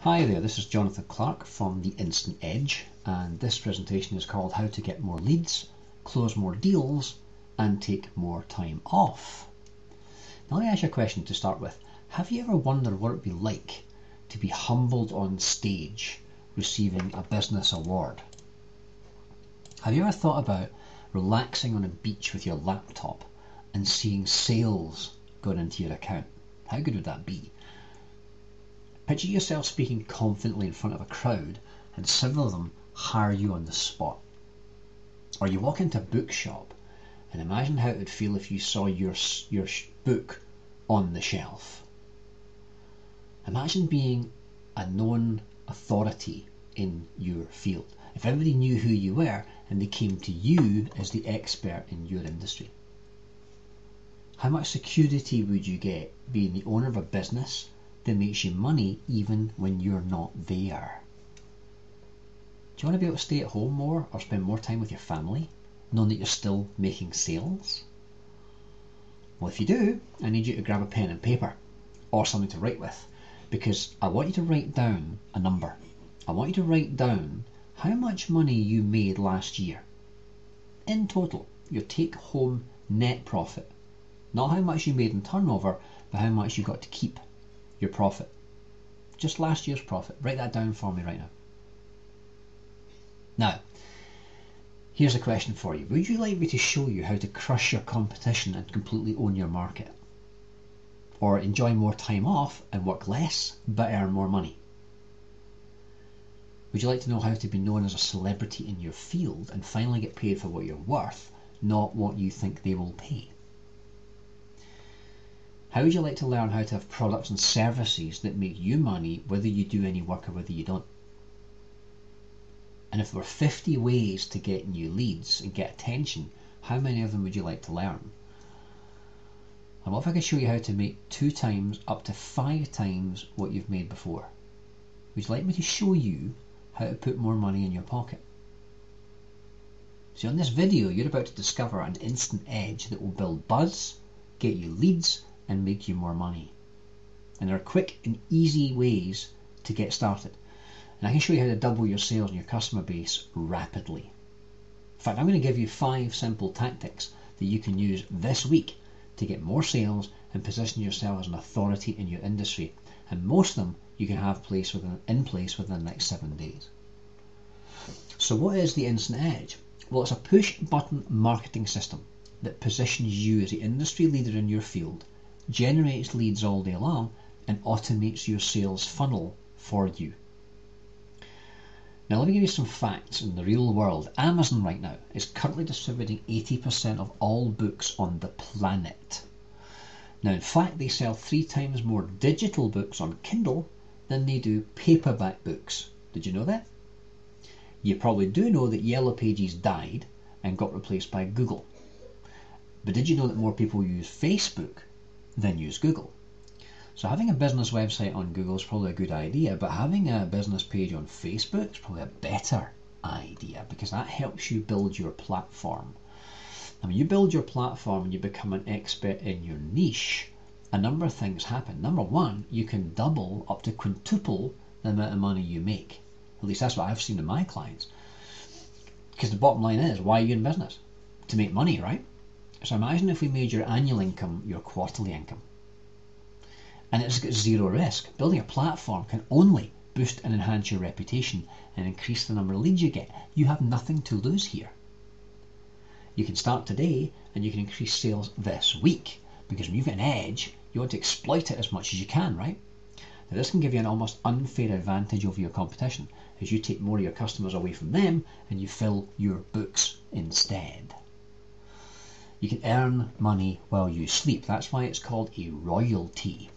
Hi there, this is Jonathan Clark from The Instant Edge, and this presentation is called How to Get More Leads, Close More Deals, and Take More Time Off. Now let me ask you a question to start with. Have you ever wondered what it would be like to be humbled on stage receiving a business award? Have you ever thought about relaxing on a beach with your laptop and seeing sales going into your account? How good would that be? Picture yourself speaking confidently in front of a crowd and several of them hire you on the spot. Or you walk into a bookshop and imagine how it would feel if you saw your book on the shelf. Imagine being a known authority in your field. If everybody knew who you were and they came to you as the expert in your industry. How much security would you get being the owner of a business that makes you money even when you're not there? Do you want to be able to stay at home more or spend more time with your family, knowing that you're still making sales? Well, if you do, I need you to grab a pen and paper or something to write with, because I want you to write down a number. I want you to write down how much money you made last year. In total, your take-home net profit. Not how much you made in turnover, but how much you got to keep. Your profit. Just last year's profit. Write that down for me right now. Now, here's a question for you. Would you like me to show you how to crush your competition and completely own your market? Or enjoy more time off and work less but earn more money? Would you like to know how to be known as a celebrity in your field and finally get paid for what you're worth, not what you think they will pay? How would you like to learn how to have products and services that make you money whether you do any work or whether you don't? And if there were 50 ways to get new leads and get attention, how many of them would you like to learn? And what if I could show you how to make 2 times up to 5 times what you've made before? Would you like me to show you how to put more money in your pocket? See, on this video, you're about to discover an instant edge that will build buzz, get you leads, and make you more money. And there are quick and easy ways to get started. And I can show you how to double your sales and your customer base rapidly. In fact, I'm going to give you 5 simple tactics that you can use this week to get more sales and position yourself as an authority in your industry. And most of them you can have in place within the next 7 days. So what is the Instant Edge? Well, it's a push button marketing system that positions you as the industry leader in your field, generates leads all day long, and automates your sales funnel for you. Now let me give you some facts in the real world. Amazon right now is currently distributing 80% of all books on the planet. Now in fact they sell 3 times more digital books on Kindle than they do paperback books. Did you know that? You probably do know that Yellow Pages died and got replaced by Google. But did you know that more people use Facebook than use Google? So having a business website on Google is probably a good idea, but having a business page on Facebook is probably a better idea, because that helps you build your platform. And when you build your platform and you become an expert in your niche, a number of things happen. Number one, you can double up to quintuple the amount of money you make. At least that's what I've seen in my clients. Because the bottom line is, why are you in business? To make money, right? So imagine if we made your annual income your quarterly income. And it's got 0 risk. Building a platform can only boost and enhance your reputation and increase the number of leads you get. You have nothing to lose here. You can start today and you can increase sales this week, because when you've got an edge, you want to exploit it as much as you can, right? Now this can give you an almost unfair advantage over your competition, as you take more of your customers away from them and you fill your books instead. You can earn money while you sleep. That's why it's called a royalty.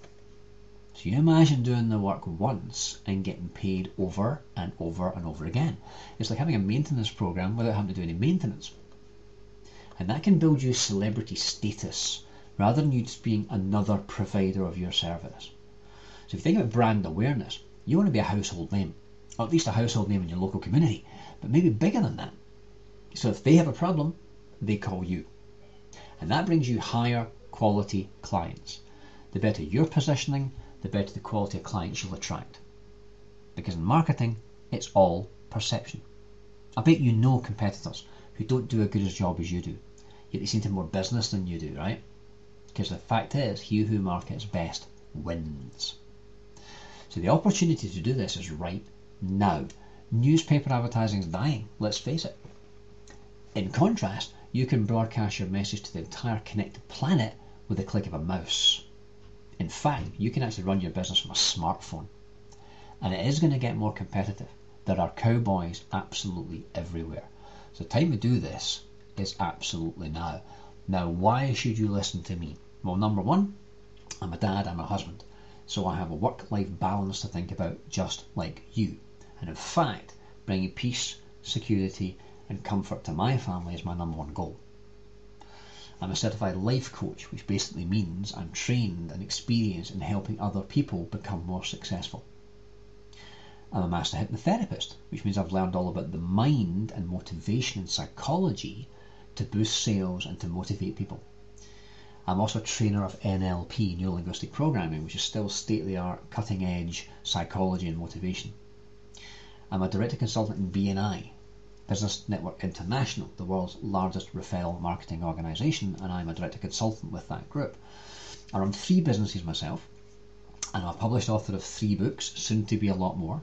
So you imagine doing the work once and getting paid over and over and over again. It's like having a maintenance program without having to do any maintenance. And that can build you celebrity status rather than you just being another provider of your service. So if you think about brand awareness, you want to be a household name, or at least a household name in your local community, but maybe bigger than that. So if they have a problem, they call you. And that brings you higher quality clients. The better your positioning, the better the quality of clients you'll attract. because in marketing, it's all perception. I bet you know competitors who don't do a good as job as you do, yet they seem to have more business than you do, right? Because the fact is, he who markets best wins. So the opportunity to do this is right now. Newspaper advertising is dying, let's face it. In contrast, you can broadcast your message to the entire connected planet with a click of a mouse. In fact, you can actually run your business from a smartphone. And it is going to get more competitive. There are cowboys absolutely everywhere. So the time to do this is absolutely now. Now, why should you listen to me? Well, number one, I'm a dad, I'm a husband. So I have a work-life balance to think about just like you. And in fact, bringing peace, security and comfort to my family is my number one goal. I'm a certified life coach, which basically means I'm trained and experienced in helping other people become more successful. I'm a master hypnotherapist, which means I've learned all about the mind and motivation and psychology to boost sales and to motivate people. I'm also a trainer of NLP, Neuro-Linguistic Programming, which is still state-of-the-art, cutting-edge psychology and motivation. I'm a director consultant in BNI, Business Network International, the world's largest referral marketing organisation, and I'm a director consultant with that group. I run 3 businesses myself, and I'm a published author of 3 books, soon to be a lot more.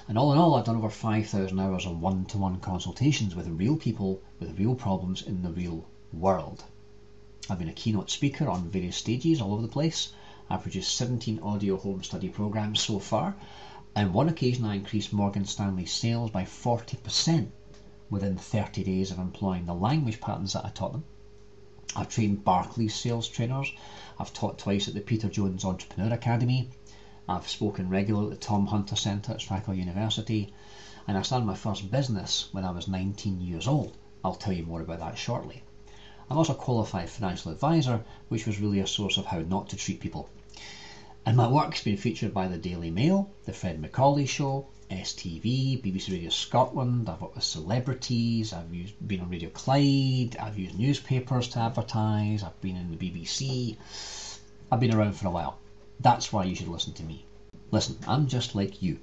And all in all, I've done over 5,000 hours of one-to-one consultations with real people with real problems in the real world. I've been a keynote speaker on various stages all over the place. I've produced 17 audio home study programs so far. On one occasion, I increased Morgan Stanley's sales by 40% within 30 days of employing the language patterns that I taught them. I've trained Barclays sales trainers. I've taught twice at the Peter Jones Entrepreneur Academy. I've spoken regularly at the Tom Hunter Centre at Strathclyde University. And I started my first business when I was 19 years old. I'll tell you more about that shortly. I'm also a qualified financial advisor, which was really a source of how not to treat people. And my work's been featured by the Daily Mail, the Fred Macaulay Show, STV, BBC Radio Scotland. I've worked with celebrities, been on Radio Clyde, I've used newspapers to advertise, I've been in the BBC. I've been around for a while. That's why you should listen to me. Listen, I'm just like you.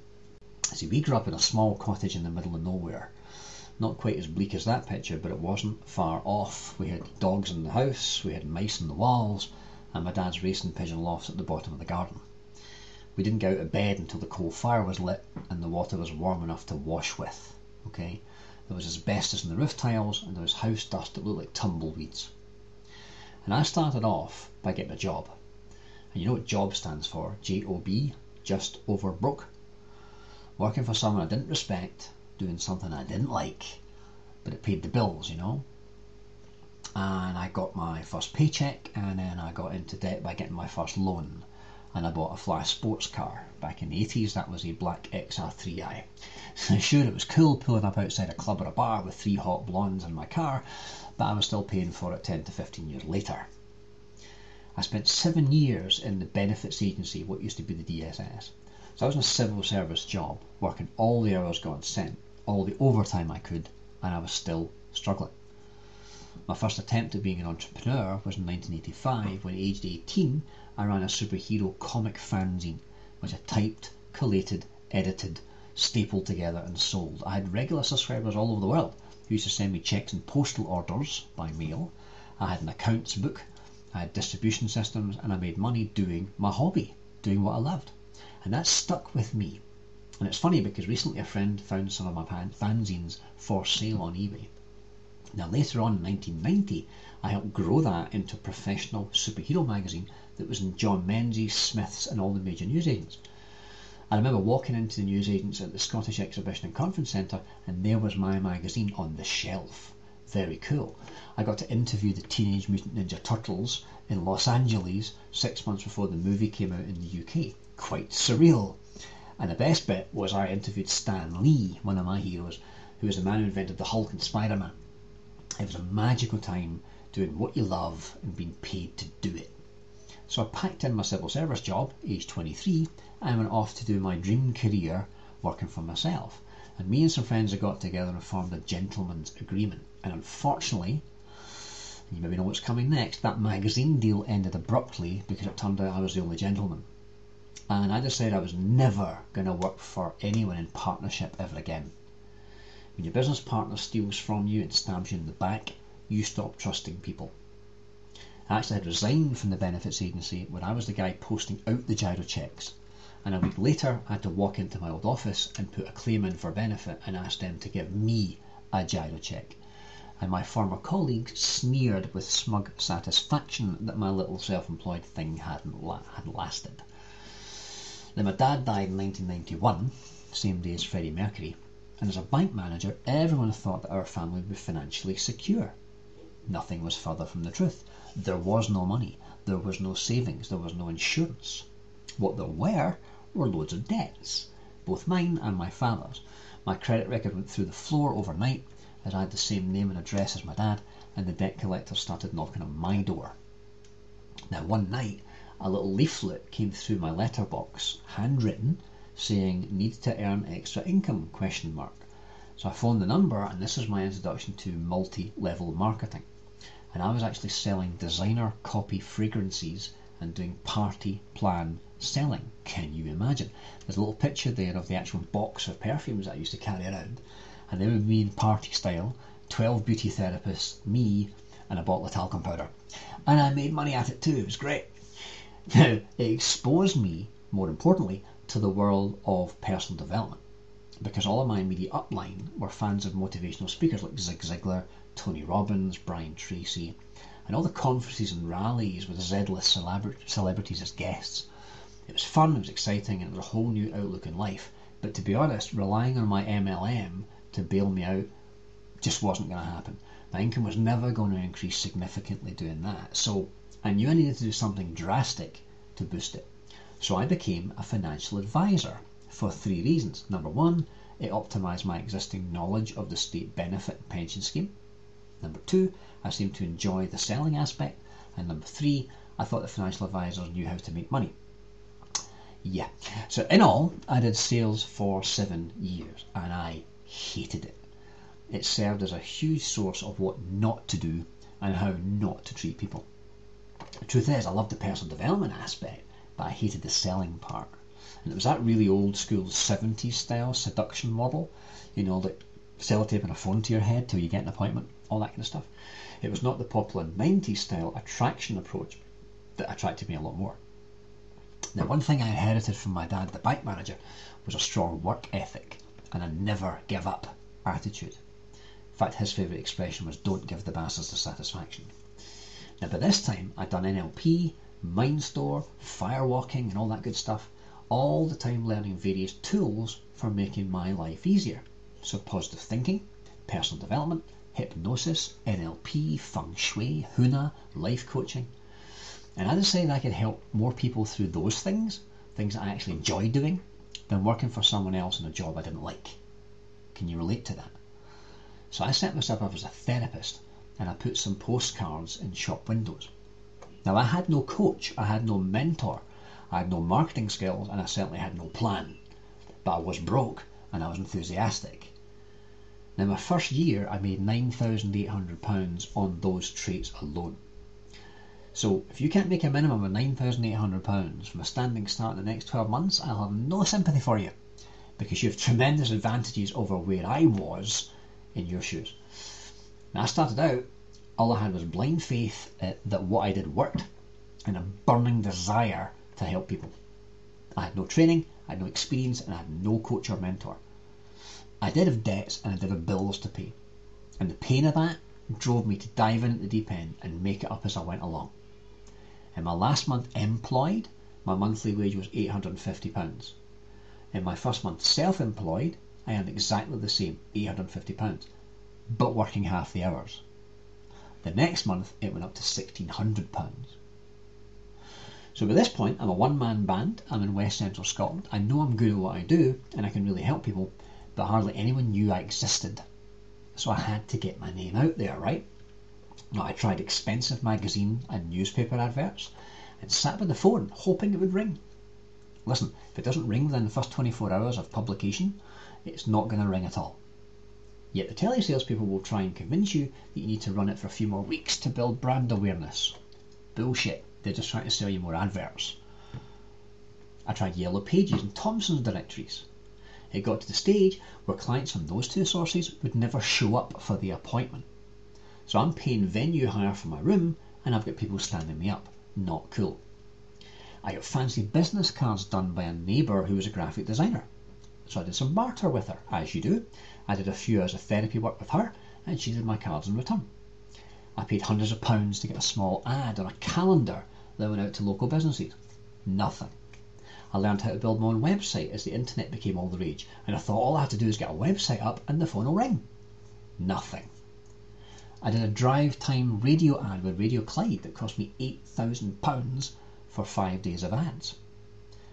See, we grew up in a small cottage in the middle of nowhere. Not quite as bleak as that picture, but it wasn't far off. We had dogs in the house, we had mice in the walls, and my dad's racing pigeon lofts at the bottom of the garden. We didn't get out of bed until the coal fire was lit and the water was warm enough to wash with. Okay, there was asbestos in the roof tiles and there was house dust that looked like tumbleweeds. And I started off by getting a job. And you know what JOB stands for? J-O-B, just over broke. Working for someone I didn't respect, doing something I didn't like, but it paid the bills, you know. And I got my first paycheck, and then I got into debt by getting my first loan, and I bought a Flash sports car. Back in the 80s, that was a black XR3i. Sure, it was cool pulling up outside a club or a bar with 3 hot blondes in my car, but I was still paying for it 10 to 15 years later. I spent 7 years in the benefits agency, what used to be the DSS. So I was in a civil service job, working all the hours God sent, all the overtime I could, and I was still struggling. My first attempt at being an entrepreneur was in 1985 when, aged 18, I ran a superhero comic fanzine, which I typed, collated, edited, stapled together and sold. I had regular subscribers all over the world who used to send me checks and postal orders by mail. I had an accounts book, I had distribution systems, and I made money doing my hobby, doing what I loved. And that stuck with me. And it's funny because recently a friend found some of my fanzines for sale on eBay. Now later on in 1990, I helped grow that into a professional superhero magazine that was in John Menzies, Smith's and all the major newsagents. I remember walking into the newsagents at the Scottish Exhibition and Conference Centre, and there was my magazine on the shelf. Very cool. I got to interview the Teenage Mutant Ninja Turtles in Los Angeles 6 months before the movie came out in the UK. Quite surreal. And the best bit was I interviewed Stan Lee, one of my heroes, who was the man who invented the Hulk and Spider-Man. It was a magical time doing what you love and being paid to do it. So I packed in my civil service job, aged 23, and went off to do my dream career working for myself. And me and some friends had got together and formed a gentleman's agreement. And unfortunately, you maybe know what's coming next, that magazine deal ended abruptly because it turned out I was the only gentleman. and I decided I was never going to work for anyone in partnership ever again. When your business partner steals from you and stabs you in the back, you stop trusting people. I actually had resigned from the benefits agency when I was the guy posting out the gyro checks, and a week later I had to walk into my old office and put a claim in for benefit and ask them to give me a gyro check. And my former colleagues sneered with smug satisfaction that my little self-employed thing hadn't lasted. Then my dad died in 1991, same day as Freddie Mercury, and as a bank manager everyone thought that our family would be financially secure. Nothing was further from the truth. There was no money, there was no savings, there was no insurance. What there were loads of debts, both mine and my father's. My credit record went through the floor overnight as I had the same name and address as my dad, and the debt collectors started knocking on my door. Now one night a little leaflet came through my letterbox, handwritten, saying need to earn extra income ? So I phoned the number, and this was my introduction to multi-level marketing. And I was actually selling designer copy fragrances and doing party plan selling. Can you imagine? There's a little picture there of the actual box of perfumes that I used to carry around, and they would be in party style, 12 beauty therapists, me, and a bottle of talcum powder. And I made money at it too, it was great. Now, it exposed me, more importantly, to the world of personal development, because all of my immediate upline were fans of motivational speakers like Zig Ziglar, Tony Robbins, Brian Tracy, and all the conferences and rallies with Z-list celebrities as guests. It was fun, it was exciting, and it was a whole new outlook in life. But to be honest, relying on my MLM to bail me out just wasn't going to happen. My income was never going to increase significantly doing that. So I knew I needed to do something drastic to boost it. So I became a financial advisor for 3 reasons. Number 1, it optimised my existing knowledge of the state benefit and pension scheme. Number 2, I seemed to enjoy the selling aspect. And number 3, I thought the financial advisors knew how to make money. Yeah, so in all, I did sales for 7 years and I hated it. It served as a huge source of what not to do and how not to treat people. The truth is, I loved the personal development aspect, but I hated the selling part. And it was that really old school 70s style seduction model, you know, like sellotaping a phone to your head till you get an appointment, all that kind of stuff. It was not the popular 90s style attraction approach that attracted me a lot more. Now, one thing I inherited from my dad, the bank manager, was a strong work ethic and a never give up attitude. In fact, his favourite expression was, don't give the bastards the satisfaction. Now, by this time, I'd done NLP, Mindstore, firewalking and all that good stuff, all the time learning various tools for making my life easier. So positive thinking, personal development, hypnosis, NLP, feng shui, huna, life coaching. And I decided I could help more people through those things that I actually enjoyed doing, than working for someone else in a job I didn't like. Can you relate to that? So I set myself up as a therapist, and I put some postcards in shop windows. Now, I had no coach, I had no mentor, I had no marketing skills, and I certainly had no plan. But I was broke, and I was enthusiastic. Now, my first year, I made £9,800 on those traits alone. So if you can't make a minimum of £9,800 from a standing start in the next 12 months, I'll have no sympathy for you, because you have tremendous advantages over where I was in your shoes. Now, I started out, all I had was blind faith that what I did worked, and a burning desire to help people. I had no training, I had no experience, and I had no coach or mentor. I did have debts and I did have bills to pay, and the pain of that drove me to dive in at the deep end and make it up as I went along. In my last month employed, my monthly wage was £850. In my first month self-employed, I earned exactly the same, £850, but working half the hours. The next month it went up to £1,600. So by this point, I'm a one-man band, I'm in West Central Scotland, I know I'm good at what I do and I can really help people, but hardly anyone knew I existed. So I had to get my name out there, right? Now, I tried expensive magazine and newspaper adverts and sat by the phone hoping it would ring. Listen, if it doesn't ring within the first 24 hours of publication, it's not going to ring at all. Yet the telesales will try and convince you that you need to run it for a few more weeks to build brand awareness. Bullshit, they're just trying to sell you more adverts. I tried Yellow Pages and Thomson's directories. It got to the stage where clients from those two sources would never show up for the appointment. So I'm paying venue hire for my room and I've got people standing me up. Not cool. I got fancy business cards done by a neighbour who was a graphic designer. So I did some barter with her, as you do. I did a few hours of therapy work with her and she did my cards in return. I paid hundreds of pounds to get a small ad on a calendar that went out to local businesses. Nothing. I learned how to build my own website as the internet became all the rage, and I thought all I had to do is get a website up and the phone will ring. Nothing. I did a drive time radio ad with Radio Clyde that cost me £8,000 for 5 days of ads.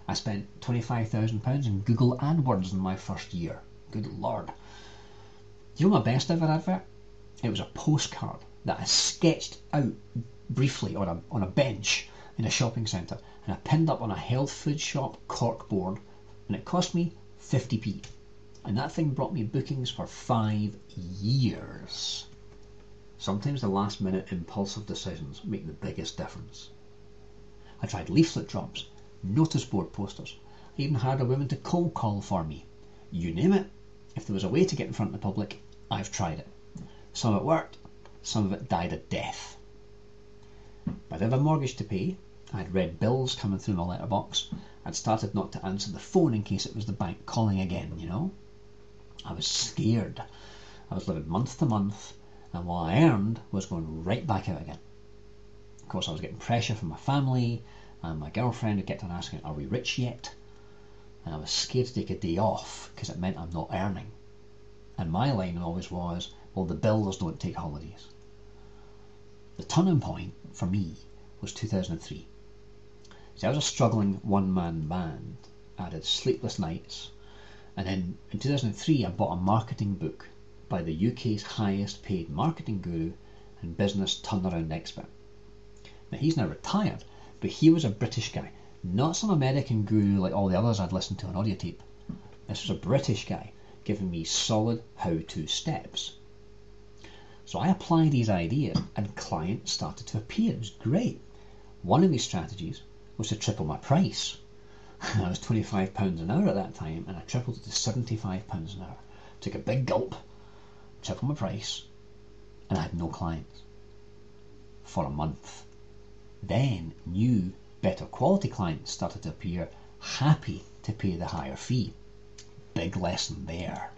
I spent £25,000 in Google AdWords in my first year. Good Lord. Do you know my best ever advert? It was a postcard that I sketched out briefly on a bench in a shopping centre, and I pinned up on a health food shop cork board, and it cost me 50p. And that thing brought me bookings for 5 years. Sometimes the last minute impulsive decisions make the biggest difference. I tried leaflet drops, notice board posters. I even hired a woman to cold call for me. You name it. If there was a way to get in front of the public, I've tried it. Some of it worked, some of it died a death. I did have a mortgage to pay. I had red bills coming through my letterbox. I'd started not to answer the phone in case it was the bank calling again, you know. I was scared. I was living month to month, and what I earned was going right back out again. Of course, I was getting pressure from my family, and my girlfriend who kept on asking, are we rich yet? And I was scared to take a day off because it meant I'm not earning. And my line always was, well, the bills don't take holidays. The turning point for me was 2003. See, I was a struggling one-man band. I had sleepless nights. And then in 2003, I bought a marketing book by the UK's highest paid marketing guru and business turnaround expert. Now, he's now retired, but he was a British guy, not some American guru like all the others I'd listened to on audio tape. This was a British guy giving me solid how-to steps. So I applied these ideas and clients started to appear. It was great. One of these strategies was to triple my price. I was £25 an hour at that time and I tripled it to £75 an hour. Took a big gulp, tripled my price, and I had no clients for a month. Then new, better quality clients started to appear, happy to pay the higher fee. Big lesson there.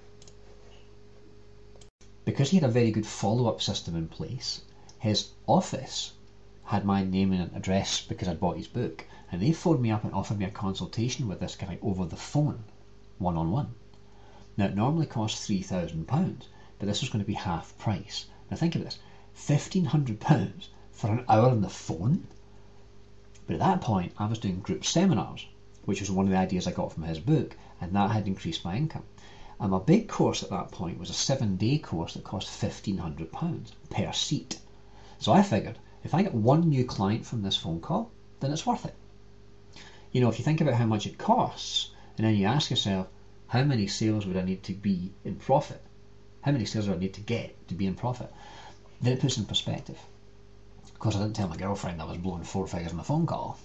Because he had a very good follow-up system in place, his office had my name and address because I'd bought his book, and they phoned me up and offered me a consultation with this guy over the phone, one-on-one. Now, it normally costs £3,000, but this was going to be half price. Now think of this, £1,500 for an hour on the phone? But at that point, I was doing group seminars, which was one of the ideas I got from his book, and that had increased my income. And my big course at that point was a 7-day course that cost £1,500 per seat. So I figured, if I get one new client from this phone call, then it's worth it. You know, if you think about how much it costs, and then you ask yourself, how many sales would I need to be in profit? How many sales would I need to get to be in profit? Then it puts in perspective. Of course, I didn't tell my girlfriend I was blowing 4 figures on the phone call.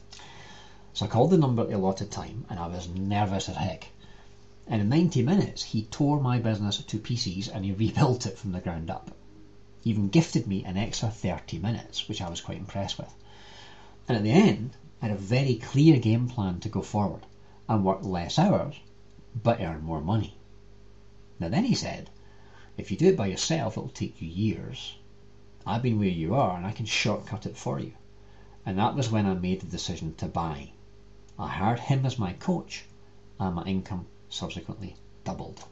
So I called the number at the allotted time, and I was nervous as heck. And in 90 minutes, he tore my business to pieces and he rebuilt it from the ground up. He even gifted me an extra 30 minutes, which I was quite impressed with. And at the end, I had a very clear game plan to go forward and work less hours, but earn more money. Now then he said, if you do it by yourself, it'll take you years. I've been where you are and I can shortcut it for you. And that was when I made the decision to buy. I hired him as my coach and my income subsequently doubled.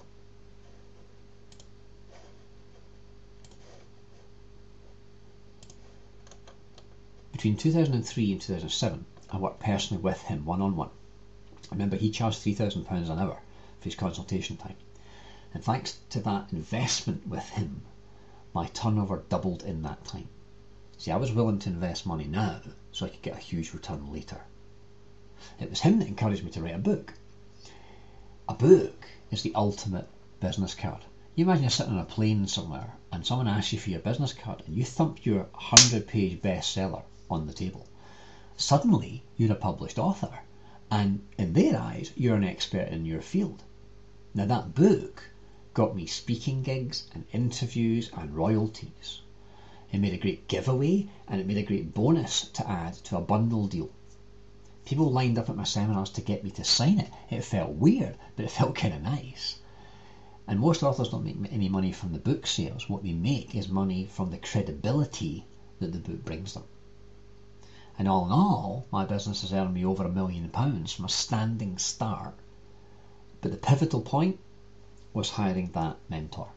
Between 2003 and 2007, I worked personally with him one-on-one. Remember, he charged £3,000 an hour for his consultation time. And thanks to that investment with him, my turnover doubled in that time. See, I was willing to invest money now so I could get a huge return later. It was him that encouraged me to write a book. A book is the ultimate business card. You imagine you're sitting on a plane somewhere and someone asks you for your business card and you thump your 100-page bestseller on the table. Suddenly, you're a published author And in their eyes, you're an expert in your field. Now that book got me speaking gigs and interviews and royalties. It made a great giveaway and it made a great bonus to add to a bundle deal. People lined up at my seminars to get me to sign it. It felt weird, but it felt kind of nice. And most authors don't make any money from the book sales. What they make is money from the credibility that the book brings them. And all in all, my business has earned me over £1 million from a standing start. But the pivotal point was hiring that mentor.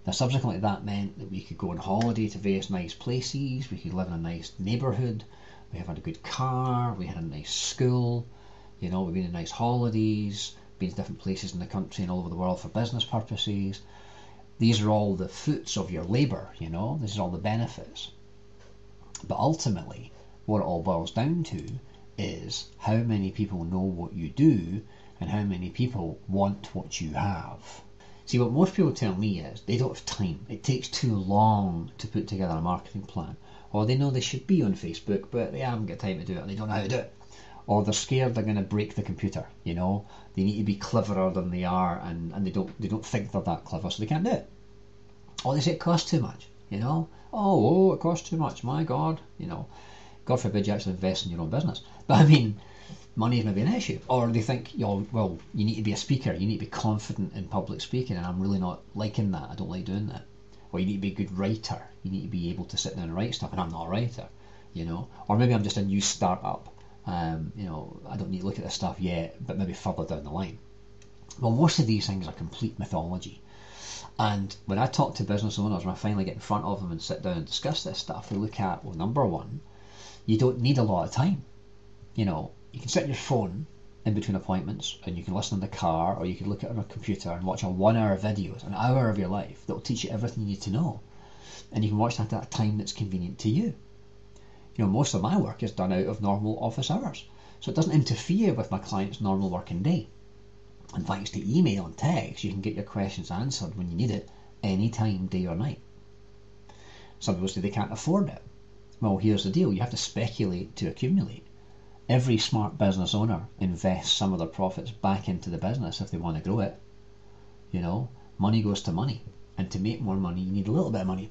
Now subsequently that meant that we could go on holiday to various nice places, we could live in a nice neighbourhood, we had a good car, we had a nice school, we've been on nice holidays, been to different places in the country and all over the world for business purposes. These are all the fruits of your labour, this is all the benefits. But ultimately, what it all boils down to is how many people know what you do and how many people want what you have. See, what most people tell me is they don't have time. It takes too long to put together a marketing plan. Or they know they should be on Facebook, but they haven't got time to do it and they don't know how to do it. Or they're scared they're going to break the computer, They need to be cleverer than they are and they don't think they're that clever, so they can't do it. Or they say it costs too much, Oh, it costs too much, my God, God forbid you actually invest in your own business. But I mean, money is maybe an issue. Or they think, you need to be a speaker, you need to be confident in public speaking, and I'm really not liking that, I don't like doing that. Or you need to be a good writer, you need to be able to sit down and write stuff, and I'm not a writer, Or maybe I'm just a new startup, I don't need to look at this stuff yet, but maybe further down the line. Well, most of these things are complete mythology. And when I talk to business owners, when I finally get in front of them and sit down and discuss this stuff, we look at, well, number one, you don't need a lot of time. You can set your phone in between appointments and you can listen in the car, or you can look at it on a computer and watch a 1 hour video, an hour of your life that will teach you everything you need to know. And you can watch that at a time that's convenient to you. Most of my work is done out of normal office hours, so it doesn't interfere with my client's normal working day. And thanks to email and text, you can get your questions answered when you need it, anytime, day or night. Some people say they can't afford it. Well, here's the deal. You have to speculate to accumulate. Every smart business owner invests some of their profits back into the business if they want to grow it. Money goes to money. And to make more money, you need a little bit of money.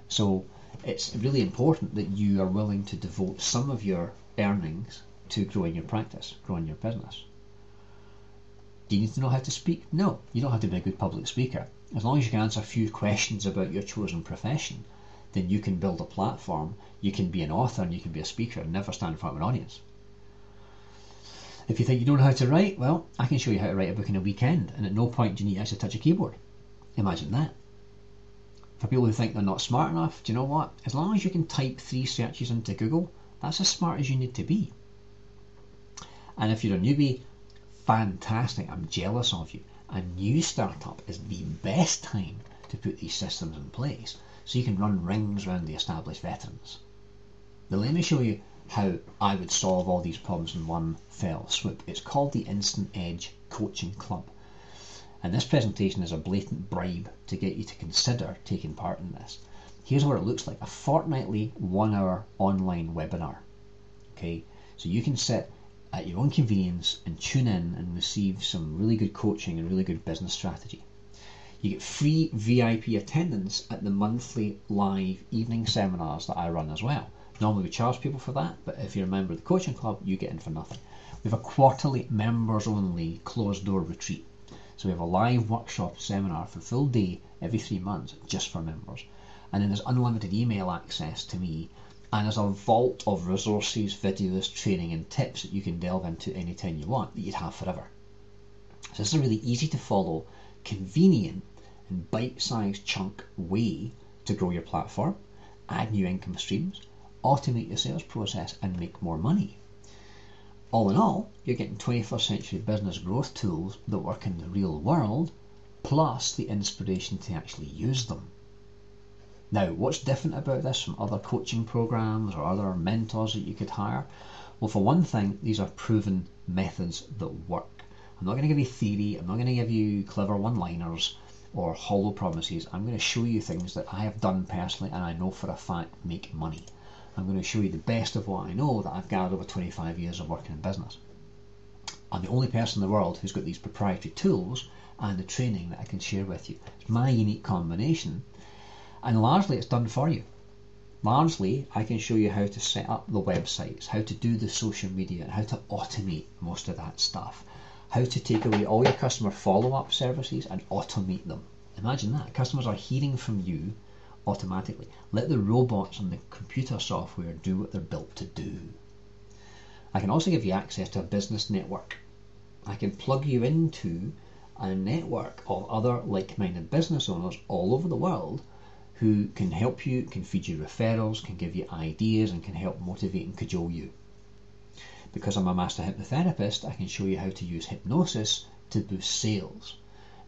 So it's really important that you are willing to devote some of your earnings to growing your practice, growing your business. Do you need to know how to speak? No, you don't have to be a good public speaker. As long as you can answer a few questions about your chosen profession, then you can build a platform, you can be an author and you can be a speaker and never stand in front of an audience. If you think you don't know how to write, well, I can show you how to write a book in a weekend, and at no point do you need to actually touch a keyboard. Imagine that. For people who think they're not smart enough, do you know what? As long as you can type 3 searches into Google, that's as smart as you need to be. And if you're a newbie, fantastic, I'm jealous of you. A new startup is the best time to put these systems in place so you can run rings around the established veterans. Now let me show you how I would solve all these problems in one fell swoop. It's called the Instant Edge Coaching Club. And this presentation is a blatant bribe to get you to consider taking part in this. Here's what it looks like: a fortnightly 1 hour online webinar. Okay, so you can sit at your own convenience and tune in and receive some really good coaching and really good business strategy. You get free VIP attendance at the monthly live evening seminars that I run as well. Normally we charge people for that, but if you're a member of the coaching club, you get in for nothing. We have a quarterly members only closed door retreat. So we have a live workshop seminar for a full day every 3 months just for members. And then there's unlimited email access to me, and there's a vault of resources, videos, training and tips that you can delve into anytime you want that you'd have forever. So this is a really easy to follow, convenient and bite-sized chunk way to grow your platform, add new income streams, automate your sales process and make more money. All in all, you're getting 21st century business growth tools that work in the real world, plus the inspiration to actually use them. Now, what's different about this from other coaching programs or other mentors that you could hire? Well, for one thing, these are proven methods that work. I'm not going to give you theory, I'm not going to give you clever one-liners or hollow promises. I'm going to show you things that I have done personally and I know for a fact make money. I'm going to show you the best of what I know that I've gathered over 25 years of working in business. I'm the only person in the world who's got these proprietary tools and the training that I can share with you. It's my unique combination, and largely it's done for you. Largely, I can show you how to set up the websites, how to do the social media, and how to automate most of that stuff. How to take away all your customer follow-up services and automate them. Imagine that. Customers are hearing from you automatically. Let the robots and the computer software do what they're built to do. I can also give you access to a business network. I can plug you into a network of other like-minded business owners all over the world who can help you, can feed you referrals, can give you ideas, and can help motivate and cajole you. Because I'm a master hypnotherapist, I can show you how to use hypnosis to boost sales.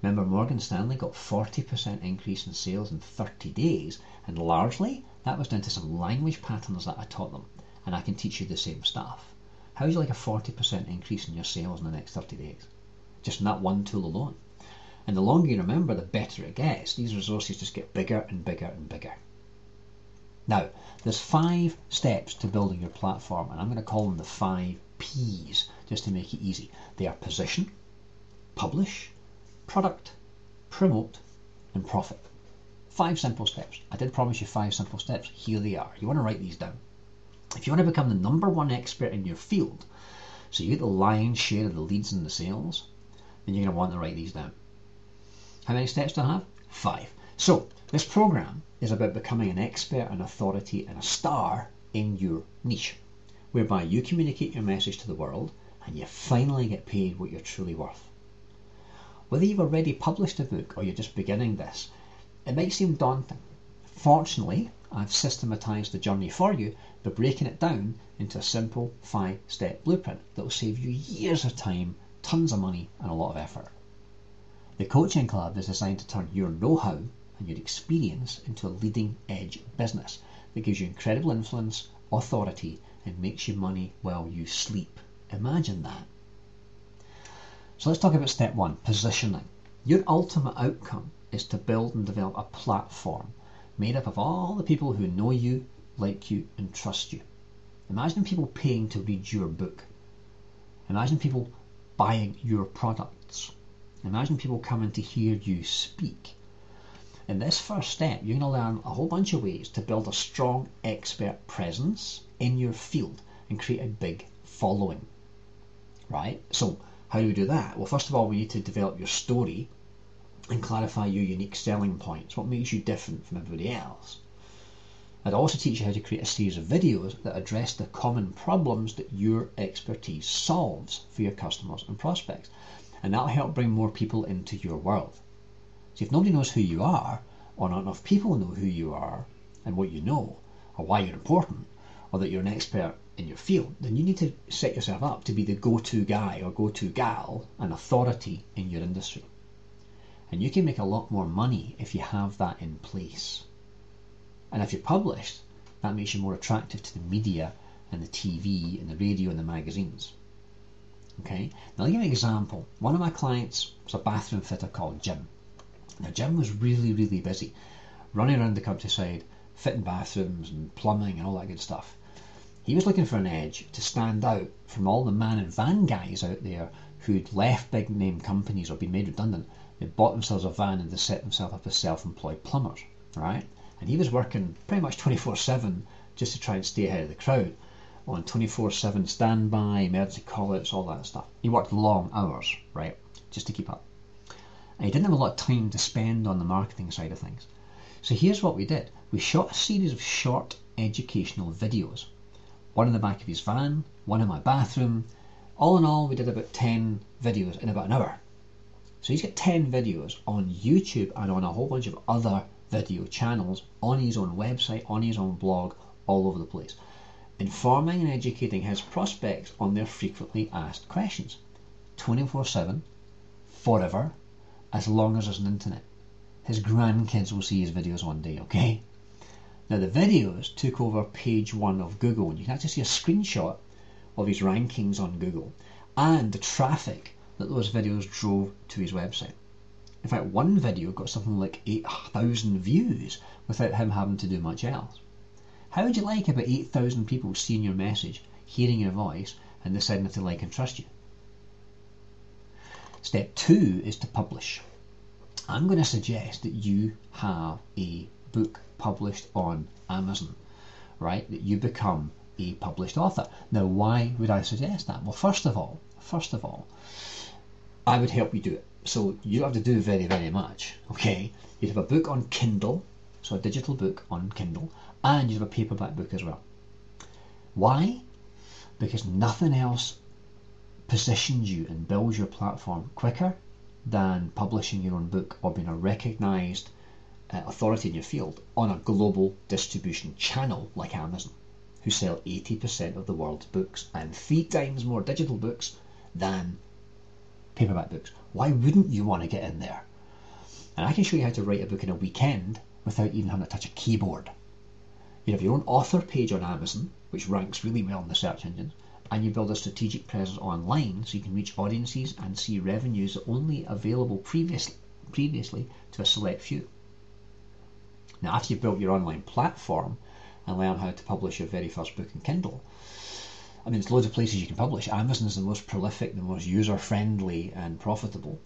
Remember, Morgan Stanley got 40% increase in sales in 30 days, and largely that was down to some language patterns that I taught them, and I can teach you the same stuff. How would you like a 40% increase in your sales in the next 30 days? Just from that one tool alone. And the longer you remember, the better it gets. These resources just get bigger and bigger and bigger. Now, there's 5 steps to building your platform, and I'm going to call them the 5 P's, just to make it easy. They are position, publish, product, promote, and profit. 5 simple steps. I did promise you 5 simple steps. Here they are. You want to write these down. If you want to become the #1 expert in your field, so you get the lion's share of the leads and the sales, then you're going to want to write these down. How many steps do I have? 5. So this program is about becoming an expert, an authority, and a star in your niche, whereby you communicate your message to the world and you finally get paid what you're truly worth. Whether you've already published a book or you're just beginning this, it might seem daunting. Fortunately, I've systematized the journey for you by breaking it down into a simple 5-step blueprint that will save you years of time, tons of money, and a lot of effort. The Coaching Club is designed to turn your know-how and your experience into a leading edge business that gives you incredible influence, authority, and makes you money while you sleep. Imagine that. So let's talk about step 1, positioning. Your ultimate outcome is to build and develop a platform made up of all the people who know you, like you, and trust you. Imagine people paying to read your book. Imagine people buying your products. Imagine people coming to hear you speak. In this first step, you're going to learn a whole bunch of ways to build a strong expert presence in your field and create a big following. Right? So how do we do that? Well, first of all, we need to develop your story and clarify your unique selling points. What makes you different from everybody else? I'd also teach you how to create a series of videos that address the common problems that your expertise solves for your customers and prospects. And that'll help bring more people into your world. So if nobody knows who you are, or not enough people know who you are and what you know, or why you're important, or that you're an expert in your field, then you need to set yourself up to be the go-to guy or go-to gal, an authority in your industry. And you can make a lot more money if you have that in place. And if you're published, that makes you more attractive to the media and the TV and the radio and the magazines. Okay, now I'll give you an example. One of my clients was a bathroom fitter called Jim. Now Jim was really, really busy, running around the countryside, fitting bathrooms and plumbing and all that good stuff. He was looking for an edge to stand out from all the man and van guys out there who'd left big name companies or been made redundant. They bought themselves a van and they set themselves up as self-employed plumbers, right? And he was working pretty much 24/7 just to try and stay ahead of the crowd, on 24/7 standby, emergency call-outs, all that stuff. He worked long hours, right, just to keep up. And he didn't have a lot of time to spend on the marketing side of things. So here's what we did. We shot a series of short educational videos. One in the back of his van, one in my bathroom. All in all, we did about 10 videos in about an hour. So he's got 10 videos on YouTube and on a whole bunch of other video channels, on his own website, on his own blog, all over the place, informing and educating his prospects on their frequently asked questions. 24/7, forever, as long as there's an internet. His grandkids will see his videos one day, okay? Now the videos took over page 1 of Google, and you can actually see a screenshot of his rankings on Google and the traffic that those videos drove to his website. In fact, one video got something like 8,000 views without him having to do much else. How would you like about 8,000 people seeing your message, hearing your voice, and deciding if they like and trust you? Step 2 is to publish. I'm going to suggest that you have a book published on Amazon, right? That you become a published author. Now, why would I suggest that? Well, first of all, I would help you do it. So you don't have to do very, very much, okay? You'd have a book on Kindle, so a digital book on Kindle, and you'd have a paperback book as well. Why? Because nothing else positions you and builds your platform quicker than publishing your own book or being a recognised authority in your field on a global distribution channel like Amazon, who sell 80% of the world's books and 3 times more digital books than paperback books. Why wouldn't you want to get in there? And I can show you how to write a book in a weekend without even having to touch a keyboard. You have your own author page on Amazon, which ranks really well in the search engines, and you build a strategic presence online so you can reach audiences and see revenues that only available previously to a select few. Now, after you've built your online platform and learn how to publish your very first book in Kindle, I mean, there's loads of places you can publish. Amazon is the most prolific, the most user-friendly and profitable.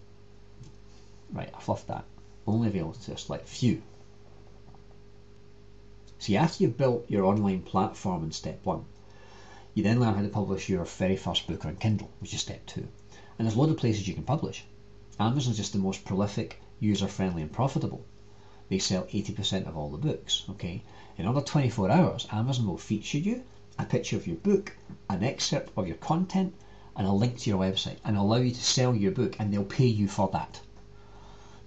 Right, I fluffed that. Only available to a select few. See, after you've built your online platform in step 1, you then learn how to publish your very first book on Kindle, which is step 2. And there's loads of places you can publish. Amazon's just the most prolific, user-friendly and profitable. They sell 80% of all the books, okay? In under 24 hours, Amazon will feature you, a picture of your book, an excerpt of your content, and a link to your website, and allow you to sell your book, and they'll pay you for that.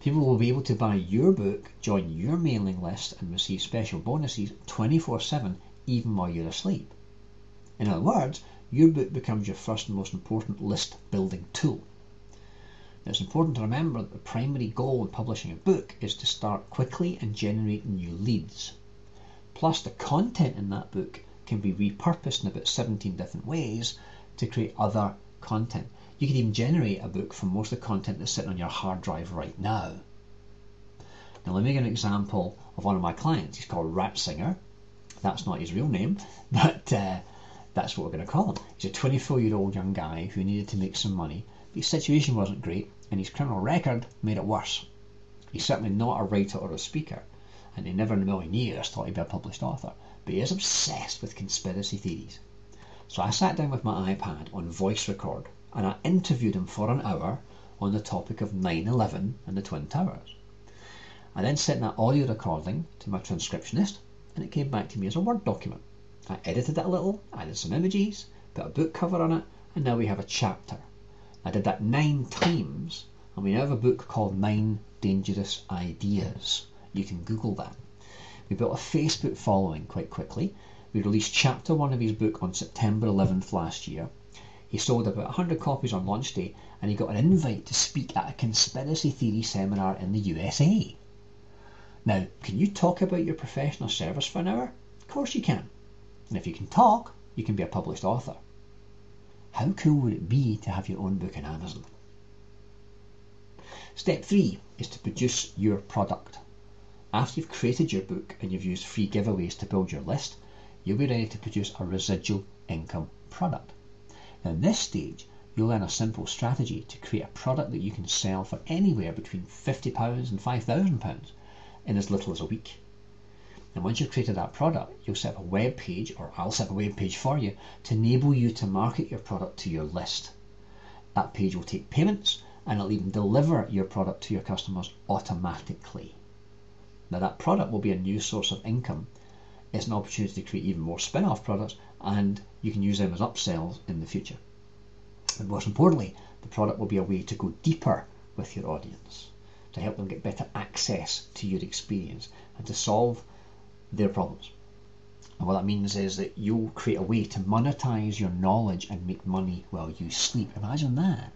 People will be able to buy your book, join your mailing list, and receive special bonuses 24/7, even while you're asleep. In other words, your book becomes your first and most important list building tool. Now, it's important to remember that the primary goal in publishing a book is to start quickly and generate new leads. Plus, the content in that book can be repurposed in about 17 different ways to create other content. You can even generate a book from most of the content that's sitting on your hard drive right now. Now, let me give an example of one of my clients. He's called Ratsinger. That's not his real name, but that's what we're going to call him. He's a 24-year-old young guy who needed to make some money, but his situation wasn't great, and his criminal record made it worse. He's certainly not a writer or a speaker, and he never in a million years thought he'd be a published author, but he is obsessed with conspiracy theories. So I sat down with my iPad on voice record, and I interviewed him for an hour on the topic of 9/11 and the Twin Towers. I then sent that audio recording to my transcriptionist, and it came back to me as a Word document. I edited it a little, added some images, put a book cover on it, and now we have a chapter. I did that 9 times, and we now have a book called 9 Dangerous Ideas. You can Google that. We built a Facebook following quite quickly. We released chapter 1 of his book on September 11th last year. He sold about 100 copies on launch day, and he got an invite to speak at a conspiracy theory seminar in the USA. Now, can you talk about your professional service for an hour? Of course you can. And if you can talk, you can be a published author. How cool would it be to have your own book on Amazon? Step 3 is to produce your product. After you've created your book and you've used free giveaways to build your list, you'll be ready to produce a residual income product. Now, in this stage, you'll learn a simple strategy to create a product that you can sell for anywhere between £50 and £5,000 in as little as a week. And once you've created that product, you'll set up a web page, or I'll set up a web page for you, to enable you to market your product to your list. That page will take payments, and it'll even deliver your product to your customers automatically. Now, that product will be a new source of income. It's an opportunity to create even more spin-off products, and you can use them as upsells in the future. And most importantly, the product will be a way to go deeper with your audience, to help them get better access to your experience and to solve their problems. And what that means is that you'll create a way to monetize your knowledge and make money while you sleep. Imagine that.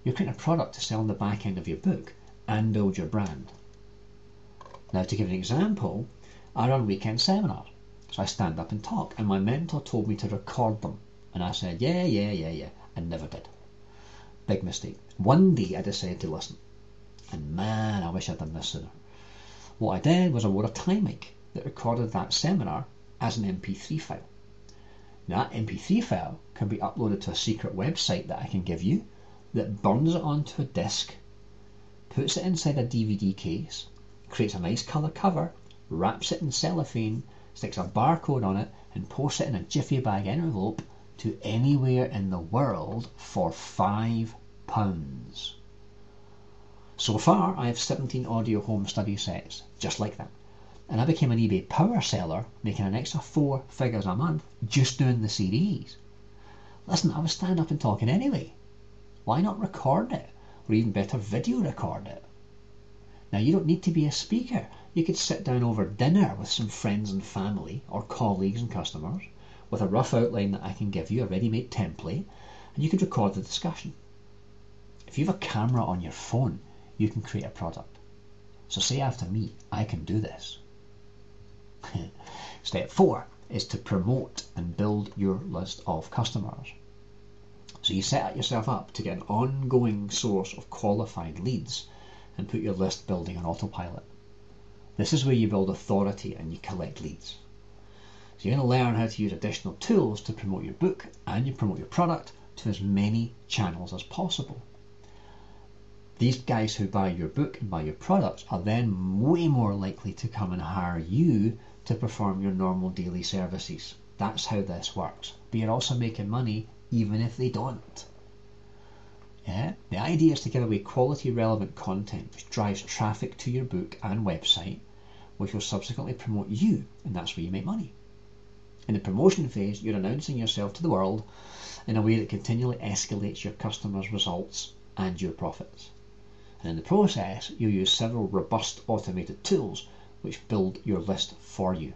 You're creating a product to sell on the back end of your book and build your brand. Now, to give an example, I run weekend seminars. So I stand up and talk, and my mentor told me to record them. And I said, yeah, and never did. Big mistake. One day I decided to listen. And man, I wish I'd done this sooner. What I did was I wore a time mic that recorded that seminar as an MP3 file. Now, that MP3 file can be uploaded to a secret website that I can give you that burns it onto a disk, puts it inside a DVD case, creates a nice colour cover, wraps it in cellophane, sticks a barcode on it, and posts it in a jiffy bag envelope to anywhere in the world for £5. So far, I have 17 audio home study sets, just like that. And I became an eBay power seller, making an extra 4 figures a month just doing the CDs. Listen, I was standing up and talking anyway. Why not record it? Or even better, video record it? Now, you don't need to be a speaker. You could sit down over dinner with some friends and family, or colleagues and customers, with a rough outline that I can give you, a ready-made template, and you could record the discussion. If you have a camera on your phone, you can create a product. So say after me, I can do this. Step 4 is to promote and build your list of customers. So you set yourself up to get an ongoing source of qualified leads and put your list building on autopilot. This is where you build authority and you collect leads. So you're going to learn how to use additional tools to promote your book and you promote your product to as many channels as possible. These guys who buy your book and buy your products are then way more likely to come and hire you to perform your normal daily services. That's how this works. But you're also making money even if they don't. Yeah? The idea is to give away quality relevant content which drives traffic to your book and website, which will subsequently promote you, and that's where you make money. In the promotion phase, you're announcing yourself to the world in a way that continually escalates your customers' results and your profits. And in the process, you'll use several robust automated tools which build your list for you.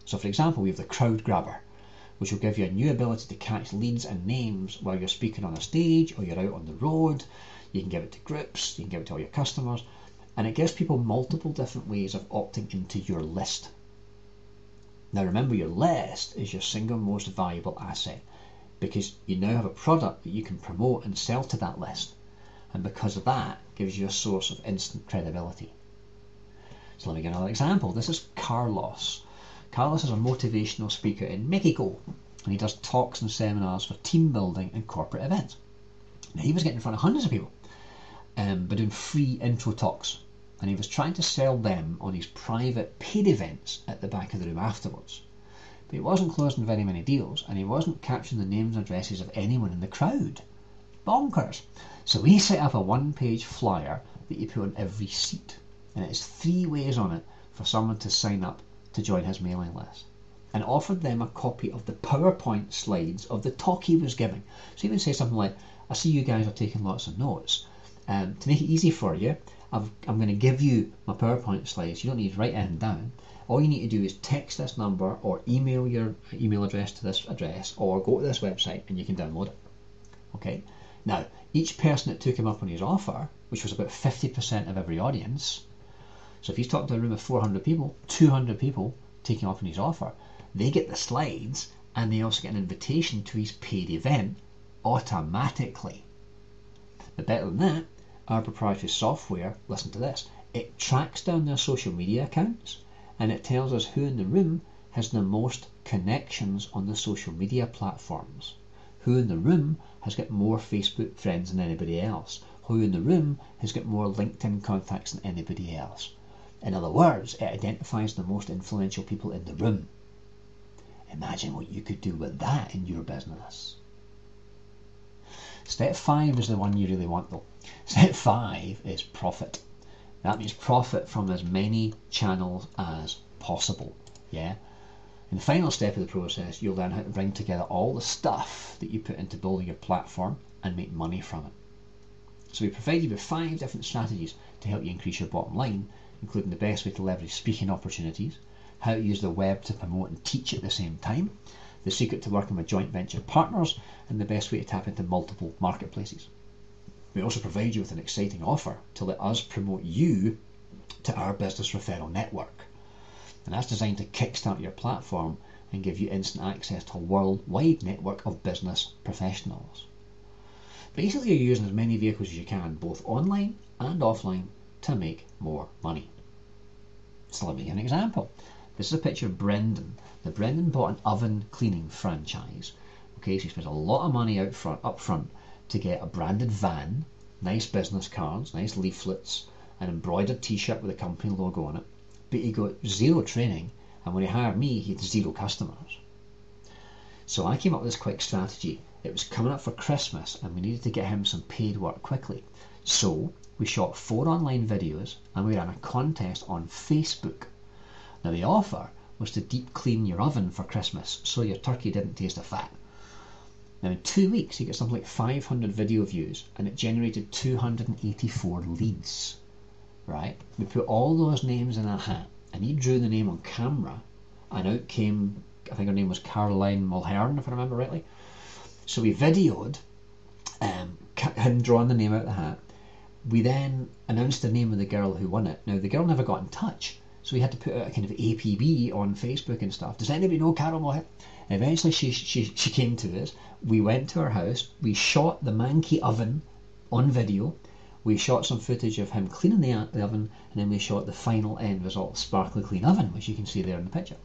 So for example, we have the crowd grabber, which will give you a new ability to catch leads and names while you're speaking on a stage or you're out on the road. You can give it to groups, you can give it to all your customers, and it gives people multiple different ways of opting into your list. Now remember, your list is your single most valuable asset because you now have a product that you can promote and sell to that list. And because of that, gives you a source of instant credibility. So let me give another example. This is Carlos. Carlos is a motivational speaker in Mexico, and he does talks and seminars for team building and corporate events. Now, he was getting in front of hundreds of people, by doing free intro talks, and he was trying to sell them on his private paid events at the back of the room afterwards. But he wasn't closing very many deals, and he wasn't capturing the names and addresses of anyone in the crowd. Bonkers. So we set up a one-page flyer that you put on every seat, and it has 3 ways on it for someone to sign up to join his mailing list, and offered them a copy of the PowerPoint slides of the talk he was giving. So he would say something like, I see you guys are taking lots of notes. To make it easy for you, I'm going to give you my PowerPoint slides. You don't need to write anything down. All you need to do is text this number or email your email address to this address or go to this website and you can download it. Okay. Now, each person that took him up on his offer, which was about 50% of every audience, so if he's talking to a room of 400 people, 200 people taking off on his offer, they get the slides and they also get an invitation to his paid event automatically. But better than that, our proprietary software, listen to this, it tracks down their social media accounts and it tells us who in the room has the most connections on the social media platforms. Who in the room has got more Facebook friends than anybody else? Who in the room has got more LinkedIn contacts than anybody else? In other words, it identifies the most influential people in the room. Imagine what you could do with that in your business. Step 5 is the one you really want though. Step 5 is profit. That means profit from as many channels as possible. Yeah. In the final step of the process, you'll learn how to bring together all the stuff that you put into building your platform and make money from it. So we provide you with 5 different strategies to help you increase your bottom line, including the best way to leverage speaking opportunities, how to use the web to promote and teach at the same time, the secret to working with joint venture partners, and the best way to tap into multiple marketplaces. We also provide you with an exciting offer to let us promote you to our business referral network. And that's designed to kickstart your platform and give you instant access to a worldwide network of business professionals. Basically, you're using as many vehicles as you can, both online and offline, to make more money. So let me give an example. This is a picture of Brendan. Now Brendan bought an oven cleaning franchise. Okay, so he spent a lot of money up front to get a branded van, nice business cards, nice leaflets, an embroidered t-shirt with a company logo on it. But he got zero training, and when he hired me, he had zero customers. So I came up with this quick strategy. It was coming up for Christmas, and we needed to get him some paid work quickly. So we shot 4 online videos, and we ran a contest on Facebook. Now the offer was to deep clean your oven for Christmas, so your turkey didn't taste of fat. Now in 2 weeks, he got something like 500 video views, and it generated 284 leads. Right? We put all those names in a hat, and he drew the name on camera, and out came, I think her name was Caroline Mulhern, if I remember rightly. So we videoed him drawing the name out of the hat. We then announced the name of the girl who won it. Now the girl never got in touch, so we had to put out a kind of APB on Facebook and stuff. Does anybody know Carol Mulhern? And eventually she came to us. We went to her house. We shot the manky oven on video. We shot some footage of him cleaning the oven, and then we shot the final end result, sparkly clean oven, which you can see there in the picture.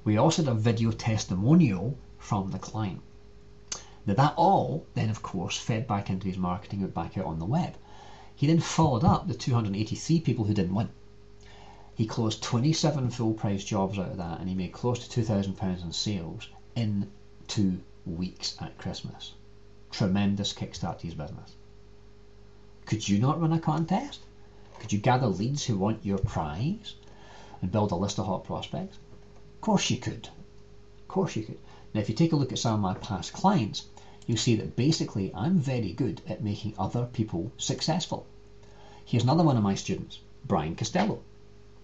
We also did a video testimonial from the client. Now that all then of course fed back into his marketing and back out on the web. He then followed up the 283 people who didn't win. He closed 27 full price jobs out of that, and he made close to £2,000 in sales in 2 weeks at Christmas. Tremendous kickstart to his business. Could you not run a contest? Could you gather leads who want your prize and build a list of hot prospects? Of course you could. Of course you could. Now if you take a look at some of my past clients, you'll see that basically I'm very good at making other people successful. Here's another one of my students, Brian Costello.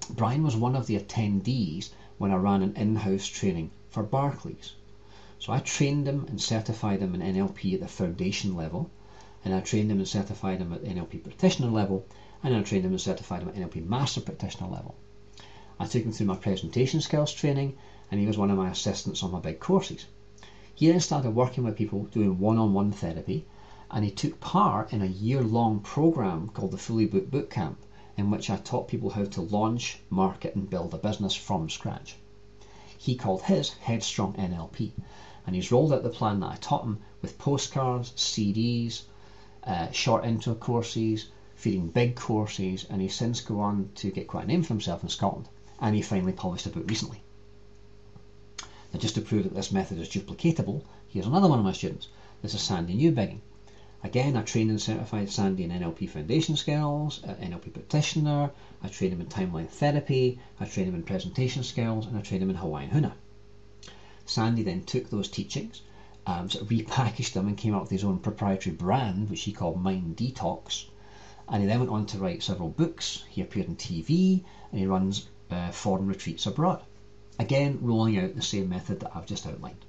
Brian was one of the attendees when I ran an in-house training for Barclays. So I trained him and certified him in NLP at the foundation level, and I trained him and certified him at NLP practitioner level, and I trained him and certified him at NLP master practitioner level. I took him through my presentation skills training, and he was one of my assistants on my big courses. He then started working with people doing one-on-one therapy, and he took part in a year-long program called the Fully Booked Bootcamp, in which I taught people how to launch, market, and build a business from scratch. He called his Headstrong NLP, and he's rolled out the plan that I taught him with postcards, CDs, short intro courses, feeding big courses, and he's since gone on to get quite a name for himself in Scotland, and he finally published a book recently. Now just to prove that this method is duplicatable, here's another one of my students. This is Sandy Newbigging. Again, I trained and certified Sandy in NLP foundation skills, NLP practitioner, I trained him in timeline therapy, I trained him in presentation skills, and I trained him in Hawaiian Huna. Sandy then took those teachings, sort of repackaged them and came up with his own proprietary brand, which he called Mind Detox. And he then went on to write several books. He appeared on TV, and he runs foreign retreats abroad. Again, rolling out the same method that I've just outlined.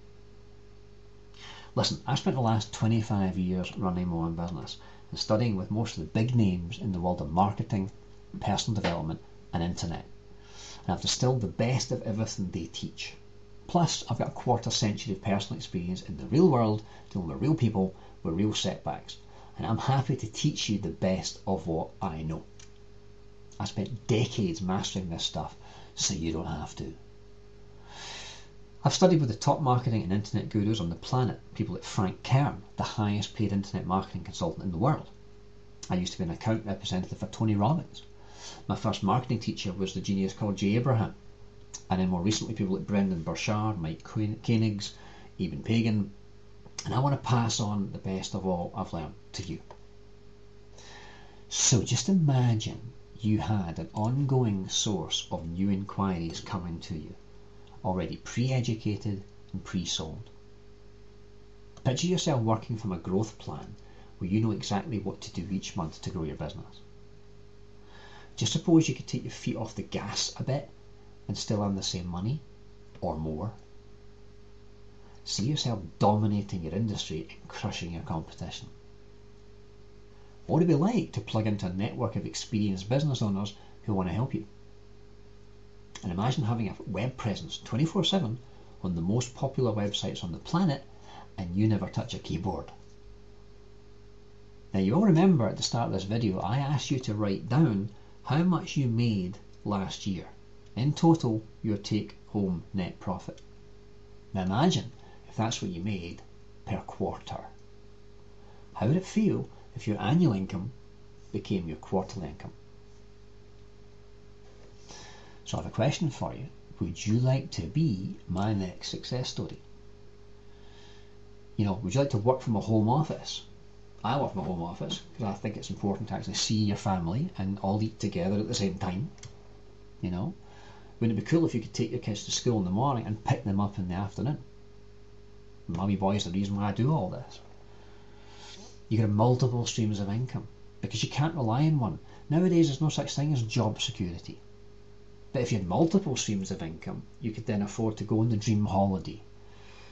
Listen, I've spent the last 25 years running my own business and studying with most of the big names in the world of marketing, personal development, and internet. And I've distilled the best of everything they teach. Plus, I've got a quarter century of personal experience in the real world, dealing with real people with real setbacks. And I'm happy to teach you the best of what I know. I spent decades mastering this stuff, so you don't have to. I've studied with the top marketing and internet gurus on the planet, people like Frank Kern, the highest paid internet marketing consultant in the world. I used to be an account representative for Tony Robbins. My first marketing teacher was the genius called Jay Abraham. And then more recently people like Brendan Burchard, Mike Koenigs, Eben Pagan. And I want to pass on the best of all I've learned to you. So just imagine you had an ongoing source of new inquiries coming to you, already pre-educated and pre-sold. Picture yourself working from a growth plan where you know exactly what to do each month to grow your business. Just suppose you could take your feet off the gas a bit and still earn the same money or more. See yourself dominating your industry and crushing your competition. What would it be like to plug into a network of experienced business owners who want to help you? And imagine having a web presence 24/7 on the most popular websites on the planet, and you never touch a keyboard. Now you all remember at the start of this video I asked you to write down how much you made last year. In total, your take home net profit. Now imagine if that's what you made per quarter. How would it feel if your annual income became your quarterly income? So I have a question for you. Would you like to be my next success story? You know, would you like to work from a home office? I work from a home office because I think it's important to actually see your family and all eat together at the same time. You know, wouldn't it be cool if you could take your kids to school in the morning and pick them up in the afternoon? My wee boy's the reason why I do all this. You get multiple streams of income because you can't rely on one. Nowadays there's no such thing as job security. But if you had multiple streams of income, you could then afford to go on the dream holiday.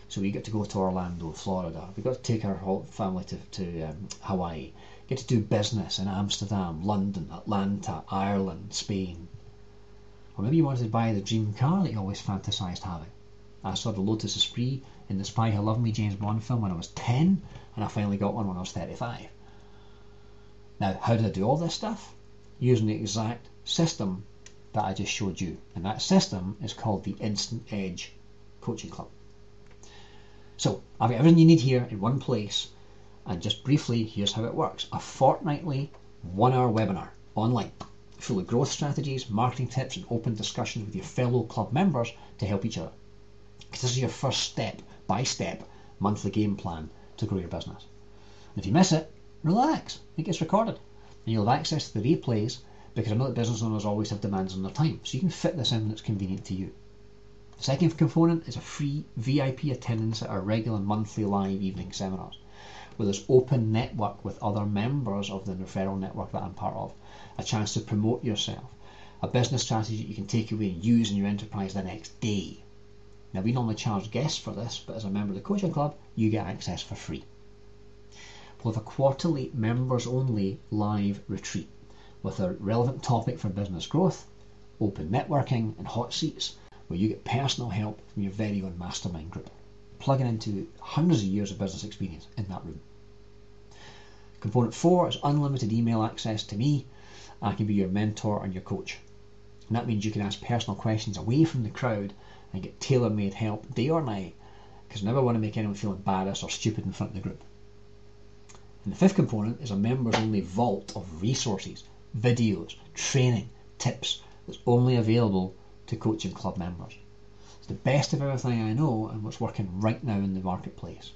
So we get to go to Orlando, Florida. We got to take our whole family to Hawaii. Get to do business in Amsterdam, London, Atlanta, Ireland, Spain. Or maybe you wanted to buy the dream car that you always fantasised having. I saw the Lotus Esprit in the Spy Who Loved Me James Bond film when I was 10, and I finally got one when I was 35. Now, how did I do all this stuff? Using the exact system that I just showed you. And that system is called the Instant Edge Coaching Club. So I've got everything you need here in one place. And just briefly, here's how it works. A fortnightly 1-hour webinar online, full of growth strategies, marketing tips, and open discussions with your fellow club members to help each other. Because this is your first step-by-step monthly game plan to grow your business. And if you miss it, relax. It gets recorded. And you'll have access to the replays, because I know that business owners always have demands on their time, so you can fit this in when it's convenient to you. The second component is a free VIP attendance at our regular monthly live evening seminars, where there's open network with other members of the referral network that I'm part of, a chance to promote yourself, a business strategy that you can take away and use in your enterprise the next day. Now we normally charge guests for this, but as a member of the coaching club, you get access for free. We'll have a quarterly members only live retreat with a relevant topic for business growth, open networking and hot seats, where you get personal help from your very own mastermind group, plugging into hundreds of years of business experience in that room. Component 4 is unlimited email access to me. I can be your mentor and your coach. And that means you can ask personal questions away from the crowd and get tailor-made help day or night, because I never want to make anyone feel embarrassed or stupid in front of the group. And the fifth component is a members-only vault of resources, videos, training, tips that's only available to coaching club members. It's the best of everything I know and what's working right now in the marketplace.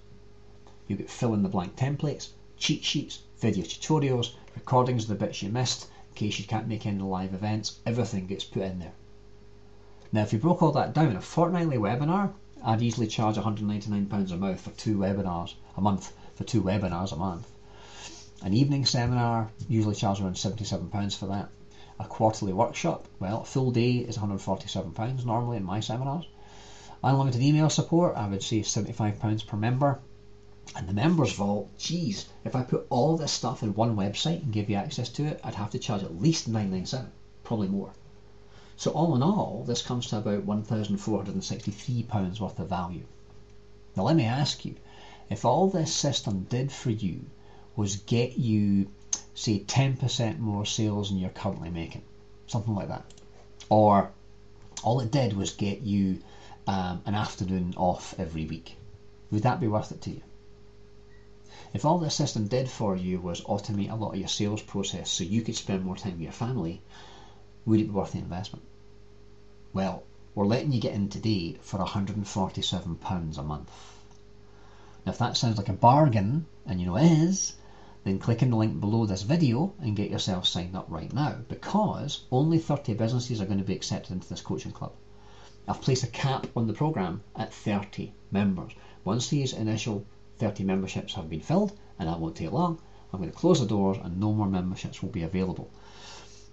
You get fill-in-the-blank templates, cheat sheets, video tutorials, recordings of the bits you missed in case you can't make any live events. Everything gets put in there. Now, if you broke all that down, a fortnightly webinar, I'd easily charge £199 a month for 2 webinars a month. An evening seminar, usually charge around £77 for that. A quarterly workshop, well, a full day is £147 normally in my seminars. Unlimited email support, I would say £75 per member. And the members vault, geez, if I put all this stuff in one website and give you access to it, I'd have to charge at least £997, probably more. So all in all, this comes to about £1,463 worth of value. Now let me ask you, if all this system did for you was get you, say, 10% more sales than you're currently making, something like that, or all it did was get you an afternoon off every week, would that be worth it to you? If all this system did for you was automate a lot of your sales process so you could spend more time with your family, would it be worth the investment? Well, we're letting you get in today for £147 a month. Now if that sounds like a bargain, and you know it is, then click on the link below this video and get yourself signed up right now, because only 30 businesses are going to be accepted into this coaching club. I've placed a cap on the program at 30 members. Once these initial 30 memberships have been filled, and that won't take long, I'm going to close the doors and no more memberships will be available.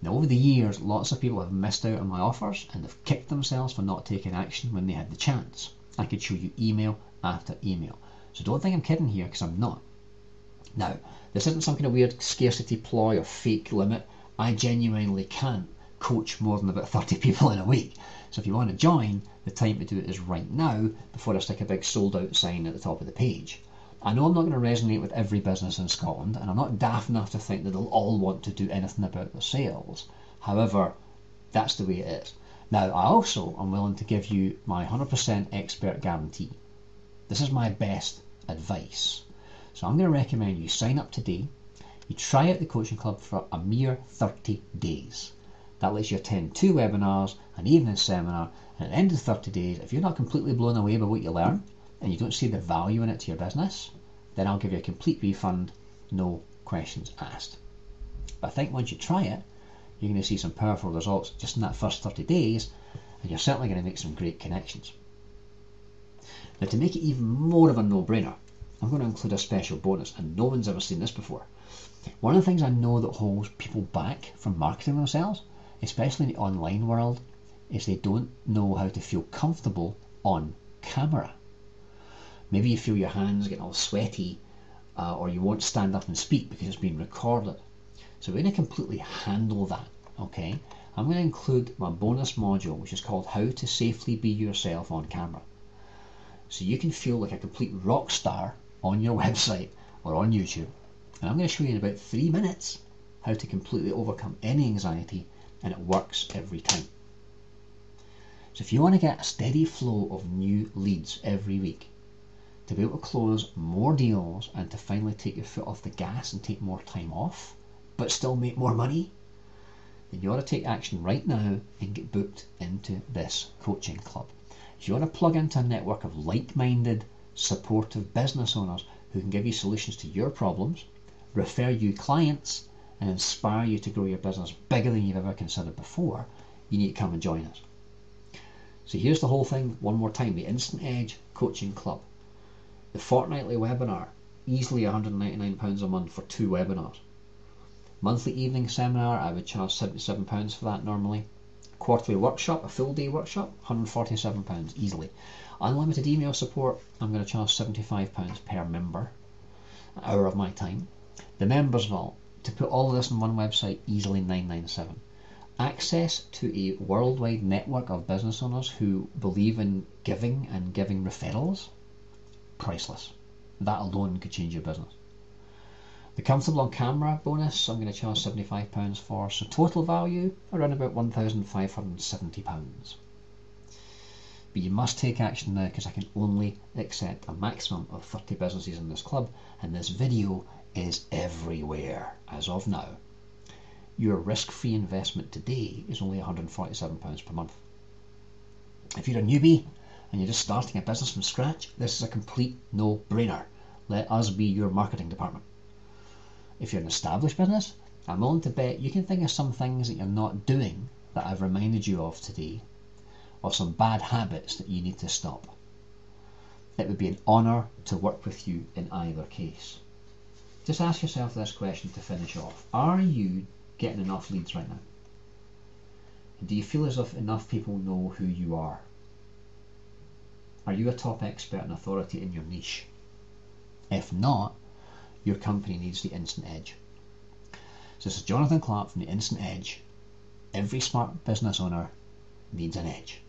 Now over the years, lots of people have missed out on my offers and have kicked themselves for not taking action when they had the chance. I could show you email after email. So don't think I'm kidding here, because I'm not. Now, this isn't some kind of weird scarcity ploy or fake limit. I genuinely can't coach more than about 30 people in a week. So if you want to join, the time to do it is right now, before I stick a big sold out sign at the top of the page. I know I'm not going to resonate with every business in Scotland, and I'm not daft enough to think that they'll all want to do anything about their sales. However, that's the way it is. Now, I also am willing to give you my 100% expert guarantee. This is my best advice. So I'm going to recommend you sign up today. You try out the coaching club for a mere 30 days. That lets you attend 2 webinars, an evening seminar, and at the end of the 30 days, if you're not completely blown away by what you learn and you don't see the value in it to your business, then I'll give you a complete refund, no questions asked. But I think once you try it, you're going to see some powerful results just in that first 30 days, and you're certainly going to make some great connections. Now, to make it even more of a no-brainer, I'm going to include a special bonus, and no one's ever seen this before. One of the things I know that holds people back from marketing themselves, especially in the online world, is they don't know how to feel comfortable on camera. Maybe you feel your hands getting all sweaty, or you won't stand up and speak because it's being recorded. So we're going to completely handle that, okay? I'm going to include my bonus module, which is called How to Safely Be Yourself on Camera. So you can feel like a complete rock star on your website or on YouTube. And I'm going to show you in about 3 minutes how to completely overcome any anxiety, and it works every time. So if you want to get a steady flow of new leads every week, to be able to close more deals and to finally take your foot off the gas and take more time off, but still make more money, then you ought to take action right now and get booked into this coaching club. You want to plug into a network of like-minded, supportive business owners who can give you solutions to your problems, refer you clients, and inspire you to grow your business bigger than you've ever considered before. You need to come and join us. So here's the whole thing one more time: the Instant Edge Coaching Club. The fortnightly webinar, easily £199 a month for 2 webinars. Monthly evening seminar, I would charge £77 for that normally. Quarterly workshop, a full day workshop, £147 easily. Unlimited email support, I'm going to charge £75 per member, an hour of my time. The members vault, to put all of this on one website, easily $997. Access to a worldwide network of business owners who believe in giving and giving referrals, priceless. That alone could change your business. The comfortable on camera bonus, I'm going to charge £75 for, so total value around about £1,570. But you must take action now, because I can only accept a maximum of 30 businesses in this club, and this video is everywhere as of now. Your risk-free investment today is only £147 per month. If you're a newbie and you're just starting a business from scratch, this is a complete no-brainer. Let us be your marketing department. If you're an established business, I'm willing to bet you can think of some things that you're not doing that I've reminded you of today, or some bad habits that you need to stop. It would be an honour to work with you in either case. Just ask yourself this question to finish off. Are you getting enough leads right now? Do you feel as if enough people know who you are? Are you a top expert and authority in your niche? If not, your company needs the Instant Edge. So this is Jonathan Clark from the Instant Edge. Every smart business owner needs an edge.